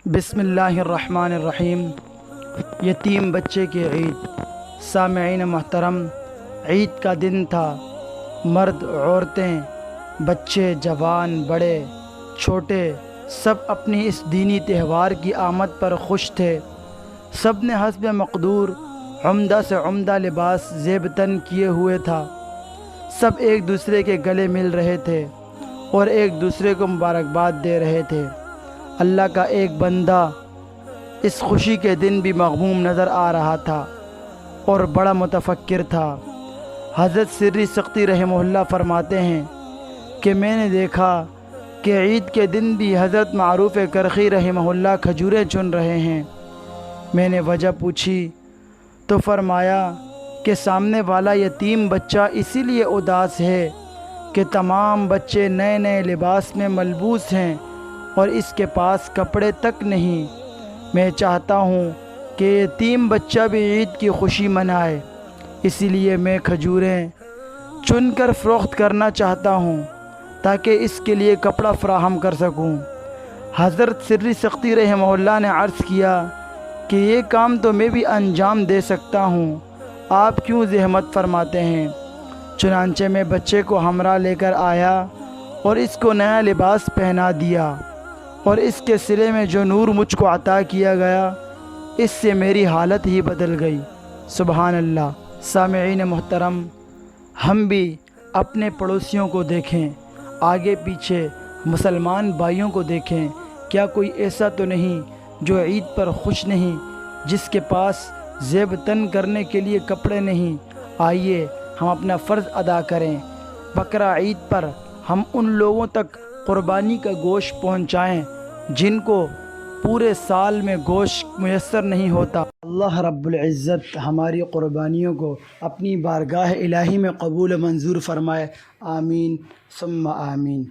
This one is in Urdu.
بسم اللہ الرحمن الرحیم۔ یتیم بچے کی عید۔ سامعین محترم، عید کا دن تھا۔ مرد، عورتیں، بچے، جوان، بڑے، چھوٹے، سب اپنی اس دینی تہوار کی آمد پر خوش تھے۔ سب نے حسب مقدور عمدہ سے عمدہ لباس زیب تن کیے ہوئے تھا۔ سب ایک دوسرے کے گلے مل رہے تھے اور ایک دوسرے کو مبارکباد دے رہے تھے۔ اللہ کا ایک بندہ اس خوشی کے دن بھی مغموم نظر آ رہا تھا اور بڑا متفکر تھا۔ حضرت سری سختی رحمہ اللہ فرماتے ہیں کہ میں نے دیکھا کہ عید کے دن بھی حضرت معروف کرخی رحمہ اللہ کھجوریں چن رہے ہیں۔ میں نے وجہ پوچھی تو فرمایا کہ سامنے والا یتیم بچہ اسی لیے اداس ہے کہ تمام بچے نئے نئے لباس میں ملبوس ہیں اور اس کے پاس کپڑے تک نہیں۔ میں چاہتا ہوں کہ یتیم بچہ بھی عید کی خوشی منائے، اسی لیے میں کھجوریں چن کر فروخت کرنا چاہتا ہوں تاکہ اس کے لیے کپڑا فراہم کر سکوں۔ حضرت سری سختی رحمہ اللہ نے عرض کیا کہ یہ کام تو میں بھی انجام دے سکتا ہوں، آپ کیوں زحمت فرماتے ہیں؟ چنانچہ میں بچے کو ہمراہ لے کر آیا اور اس کو نیا لباس پہنا دیا، اور اس کے سرے میں جو نور مجھ کو عطا کیا گیا، اس سے میری حالت ہی بدل گئی۔ سبحان اللہ۔ سامعین محترم، ہم بھی اپنے پڑوسیوں کو دیکھیں، آگے پیچھے مسلمان بھائیوں کو دیکھیں، کیا کوئی ایسا تو نہیں جو عید پر خوش نہیں، جس کے پاس زیب تن کرنے کے لیے کپڑے نہیں؟ آئیے ہم اپنا فرض ادا کریں، بقرہ عید پر ہم ان لوگوں تک قربانی کا گوشت پہنچائیں جن کو پورے سال میں گوشت میسر نہیں ہوتا۔ اللہ رب العزت ہماری قربانیوں کو اپنی بارگاہ الہی میں قبول منظور فرمائے، آمین ثم آمین۔